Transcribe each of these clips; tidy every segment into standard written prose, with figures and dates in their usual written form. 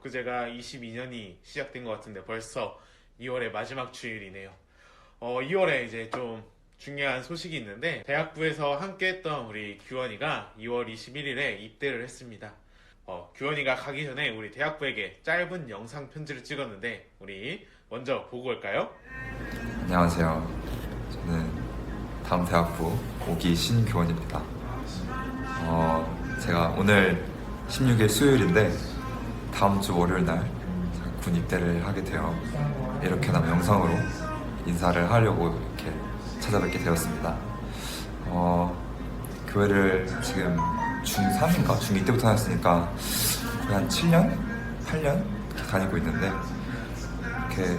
엊그제가 22년이 시작된 것 같은데 벌써 2월의 마지막 주일이네요. 2월에 이제 좀 중요한 소식이 있는데 대학부에서 함께 했던 우리 규원이가 2월 21일에 입대를 했습니다. 규원이가 가기 전에 우리 대학부에게 짧은 영상 편지를 찍었는데 우리 먼저 보고 올까요? 안녕하세요. 저는 다음 대학부 5기 신교원입니다. 제가 오늘 16일 수요일인데 다음 주 월요일 날 군 입대를 하게 되어 이렇게나마 영상으로 인사를 하려고 이렇게 찾아뵙게 되었습니다. 교회를 지금 중3인가? 중2 때부터 다녔으니까 거의 한 7년? 8년? 이렇게 다니고 있는데 이렇게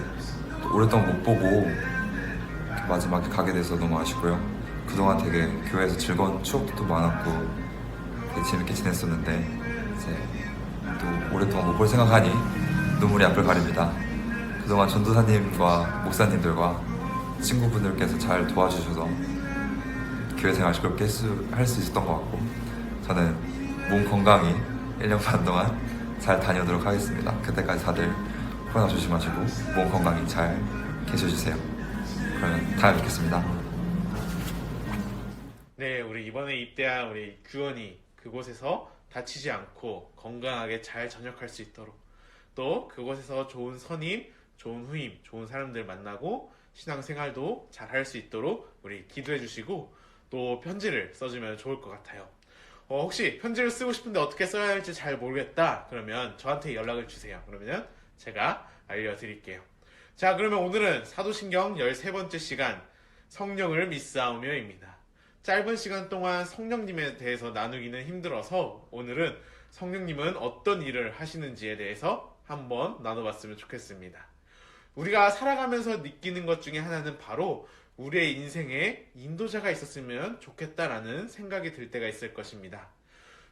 오랫동안 못 보고 이렇게 마지막에 가게 돼서 너무 아쉽고요. 그동안 되게 교회에서 즐거운 추억도 많았고 되게 재밌게 지냈었는데 이제 또 오랫동안 못 볼 생각하니 눈물이 앞을 가립니다. 그동안 전도사님과 목사님들과 친구분들께서 잘 도와주셔서 교회 생활 즐겁게 할 수 있었던 것 같고 저는 몸 건강히 1년 반 동안 잘 다녀오도록 하겠습니다. 그때까지 다들 코로나 조심하시고 몸 건강히 잘 계셔주세요. 그러면 다음에 뵙겠습니다. 네, 우리 이번에 입대한 우리 규원이 그곳에서 다치지 않고 건강하게 잘 전역할 수 있도록 또 그곳에서 좋은 선임, 좋은 후임, 좋은 사람들 만나고 신앙생활도 잘 할 수 있도록 우리 기도해 주시고 또 편지를 써주면 좋을 것 같아요. 혹시 편지를 쓰고 싶은데 어떻게 써야 할지 잘 모르겠다 그러면 저한테 연락을 주세요. 그러면 제가 알려드릴게요. 자, 그러면 오늘은 사도신경 13번째 시간 성령을 믿사오며입니다. 짧은 시간 동안 성령님에 대해서 나누기는 힘들어서 오늘은 성령님은 어떤 일을 하시는지에 대해서 한번 나눠봤으면 좋겠습니다. 우리가 살아가면서 느끼는 것 중에 하나는 바로 우리의 인생에 인도자가 있었으면 좋겠다라는 생각이 들 때가 있을 것입니다.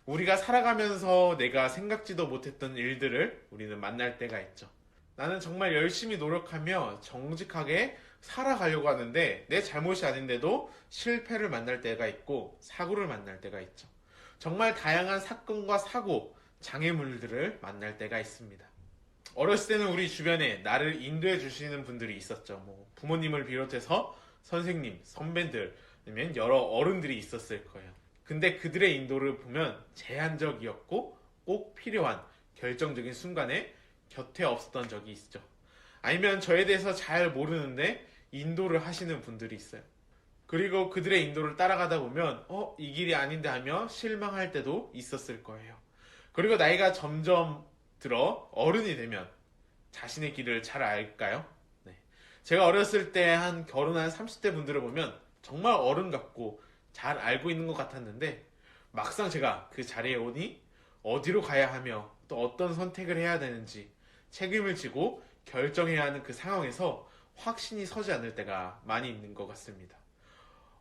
우리가 살아가면서 내가 생각지도 못했던 일들을 우리는 만날 때가 있죠. 나는 정말 열심히 노력하며 정직하게 살아가려고 하는데 내 잘못이 아닌데도 실패를 만날 때가 있고 사고를 만날 때가 있죠. 정말 다양한 사건과 사고, 장애물들을 만날 때가 있습니다. 어렸을 때는 우리 주변에 나를 인도해 주시는 분들이 있었죠. 부모님을 비롯해서 선생님, 선배들, 아니면 여러 어른들이 있었을 거예요. 근데 그들의 인도를 보면 제한적이었고 꼭 필요한 결정적인 순간에 곁에 없었던 적이 있죠. 아니면 저에 대해서 잘 모르는데 인도를 하시는 분들이 있어요. 그리고 그들의 인도를 따라가다 보면 이 길이 아닌데 하며 실망할 때도 있었을 거예요. 그리고 나이가 점점 들어 어른이 되면 자신의 길을 잘 알까요? 네. 제가 어렸을 때 한 결혼한 30대 분들을 보면 정말 어른 같고 잘 알고 있는 것 같았는데 막상 제가 그 자리에 오니 어디로 가야 하며 또 어떤 선택을 해야 되는지 책임을 지고 결정해야 하는 그 상황에서 확신이 서지 않을 때가 많이 있는 것 같습니다.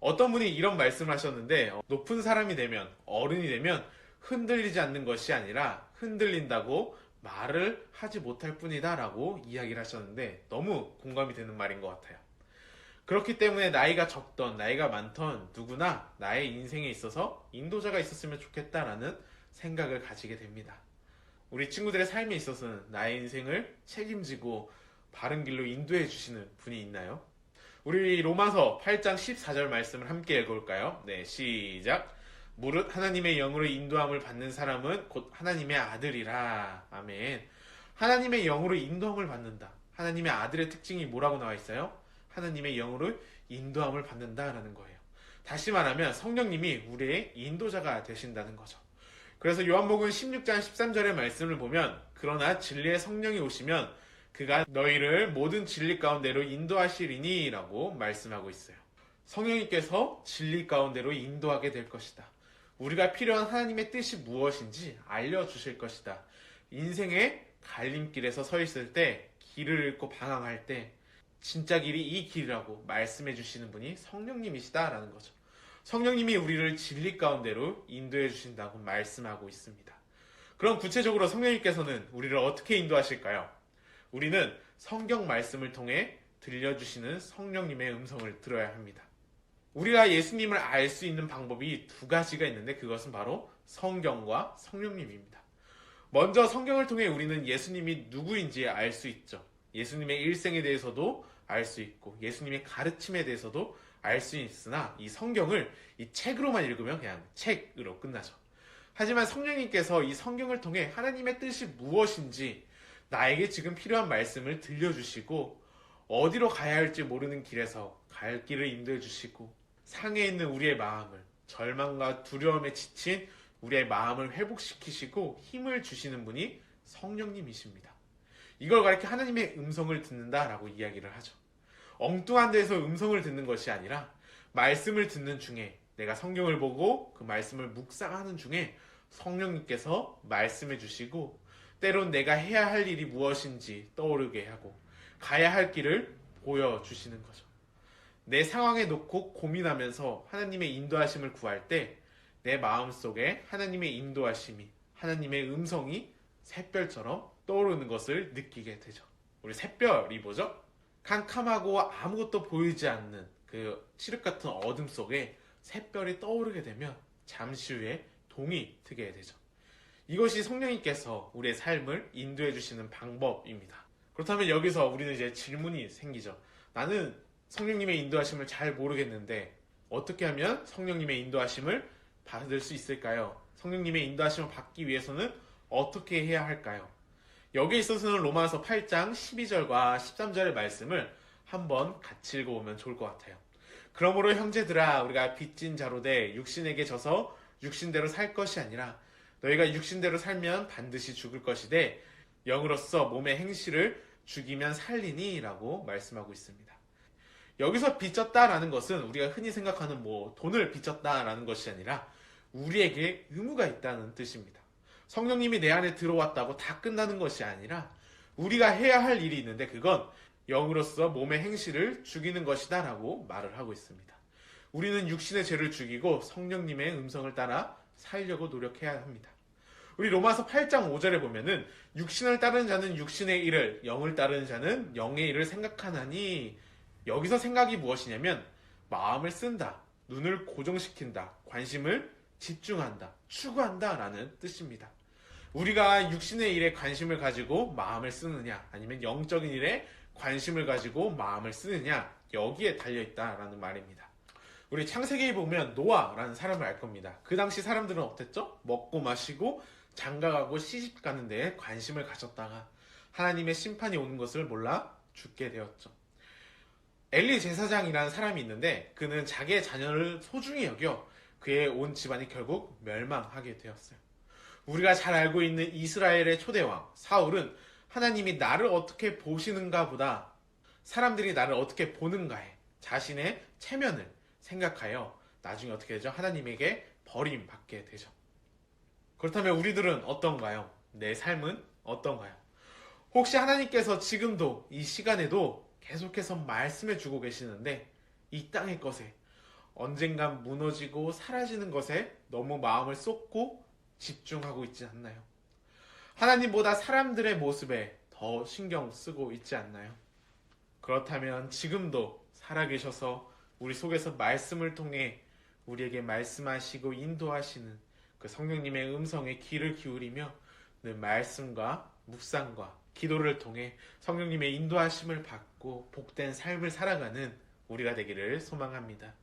어떤 분이 이런 말씀을 하셨는데 높은 사람이 되면 어른이 되면 흔들리지 않는 것이 아니라 흔들린다고 말을 하지 못할 뿐이다 라고 이야기를 하셨는데 너무 공감이 되는 말인 것 같아요. 그렇기 때문에 나이가 적던 나이가 많던 누구나 나의 인생에 있어서 인도자가 있었으면 좋겠다라는 생각을 가지게 됩니다. 우리 친구들의 삶에 있어서는 나의 인생을 책임지고 바른 길로 인도해 주시는 분이 있나요? 우리 로마서 8장 14절 말씀을 함께 읽어볼까요? 네, 시작. 무릇 하나님의 영으로 인도함을 받는 사람은 곧 하나님의 아들이라. 아멘. 하나님의 영으로 인도함을 받는다. 하나님의 아들의 특징이 뭐라고 나와 있어요? 하나님의 영으로 인도함을 받는다라는 거예요. 다시 말하면 성령님이 우리의 인도자가 되신다는 거죠. 그래서 요한복음 16장 13절의 말씀을 보면 그러나 진리의 성령이 오시면 그가 너희를 모든 진리 가운데로 인도하시리니 라고 말씀하고 있어요. 성령님께서 진리 가운데로 인도하게 될 것이다. 우리가 필요한 하나님의 뜻이 무엇인지 알려주실 것이다. 인생의 갈림길에서 서 있을 때 길을 잃고 방황할 때 진짜 길이 이 길이라고 말씀해 주시는 분이 성령님이시다라는 거죠. 성령님이 우리를 진리 가운데로 인도해 주신다고 말씀하고 있습니다. 그럼 구체적으로 성령님께서는 우리를 어떻게 인도하실까요? 우리는 성경 말씀을 통해 들려주시는 성령님의 음성을 들어야 합니다. 우리가 예수님을 알 수 있는 방법이 두 가지가 있는데 그것은 바로 성경과 성령님입니다. 먼저 성경을 통해 우리는 예수님이 누구인지 알 수 있죠. 예수님의 일생에 대해서도 알 수 있고 예수님의 가르침에 대해서도 알 수 있으나 이 성경을 이 책으로만 읽으면 그냥 책으로 끝나죠. 하지만 성령님께서 이 성경을 통해 하나님의 뜻이 무엇인지 나에게 지금 필요한 말씀을 들려주시고 어디로 가야 할지 모르는 길에서 갈 길을 인도해 주시고 상해 있는 우리의 마음을 절망과 두려움에 지친 우리의 마음을 회복시키시고 힘을 주시는 분이 성령님이십니다. 이걸 가리켜 하나님의 음성을 듣는다라고 이야기를 하죠. 엉뚱한 데서 음성을 듣는 것이 아니라 말씀을 듣는 중에 내가 성경을 보고 그 말씀을 묵상하는 중에 성령님께서 말씀해 주시고 때론 내가 해야 할 일이 무엇인지 떠오르게 하고 가야 할 길을 보여주시는 거죠. 내 상황에 놓고 고민하면서 하나님의 인도하심을 구할 때 내 마음속에 하나님의 인도하심이 하나님의 음성이 샛별처럼 떠오르는 것을 느끼게 되죠. 우리 샛별이 뭐죠? 캄캄하고 아무것도 보이지 않는 그 칠흑 같은 어둠 속에 샛별이 떠오르게 되면 잠시 후에 동이 트게 되죠. 이것이 성령님께서 우리의 삶을 인도해 주시는 방법입니다. 그렇다면 여기서 우리는 이제 질문이 생기죠. 나는 성령님의 인도하심을 잘 모르겠는데 어떻게 하면 성령님의 인도하심을 받을 수 있을까요? 성령님의 인도하심을 받기 위해서는 어떻게 해야 할까요? 여기에 있어서는 로마서 8장 12절과 13절의 말씀을 한번 같이 읽어보면 좋을 것 같아요. 그러므로 형제들아 우리가 빚진 자로 돼 육신에게 져서 육신대로 살 것이 아니라 너희가 육신대로 살면 반드시 죽을 것이되 영으로서 몸의 행실을 죽이면 살리니 라고 말씀하고 있습니다. 여기서 빚졌다라는 것은 우리가 흔히 생각하는 돈을 빚졌다라는 것이 아니라 우리에게 의무가 있다는 뜻입니다. 성령님이 내 안에 들어왔다고 다 끝나는 것이 아니라 우리가 해야 할 일이 있는데 그건 영으로서 몸의 행실을 죽이는 것이다 라고 말을 하고 있습니다. 우리는 육신의 죄를 죽이고 성령님의 음성을 따라 살려고 노력해야 합니다. 우리 로마서 8장 5절에 보면은 육신을 따르는 자는 육신의 일을 영을 따르는 자는 영의 일을 생각하나니 여기서 생각이 무엇이냐면 마음을 쓴다, 눈을 고정시킨다, 관심을 집중한다, 추구한다 라는 뜻입니다. 우리가 육신의 일에 관심을 가지고 마음을 쓰느냐 아니면 영적인 일에 관심을 가지고 마음을 쓰느냐 여기에 달려있다라는 말입니다. 우리 창세기에 보면 노아라는 사람을 알 겁니다. 그 당시 사람들은 어땠죠? 먹고 마시고 장가가고 시집 가는 데에 관심을 가졌다가 하나님의 심판이 오는 것을 몰라 죽게 되었죠. 엘리 제사장이라는 사람이 있는데 그는 자기의 자녀를 소중히 여겨 그의 온 집안이 결국 멸망하게 되었어요. 우리가 잘 알고 있는 이스라엘의 초대왕 사울은 하나님이 나를 어떻게 보시는가 보다 사람들이 나를 어떻게 보는가에 자신의 체면을 생각하여 나중에 어떻게 되죠? 하나님에게 버림받게 되죠. 그렇다면 우리들은 어떤가요? 내 삶은 어떤가요? 혹시 하나님께서 지금도 이 시간에도 계속해서 말씀해 주고 계시는데 이 땅의 것에 언젠간 무너지고 사라지는 것에 너무 마음을 쏟고 집중하고 있지 않나요? 하나님보다 사람들의 모습에 더 신경 쓰고 있지 않나요? 그렇다면 지금도 살아계셔서 우리 속에서 말씀을 통해 우리에게 말씀하시고 인도하시는 그 성령님의 음성에 귀를 기울이며 늘 말씀과 묵상과 기도를 통해 성령님의 인도하심을 받고 복된 삶을 살아가는 우리가 되기를 소망합니다.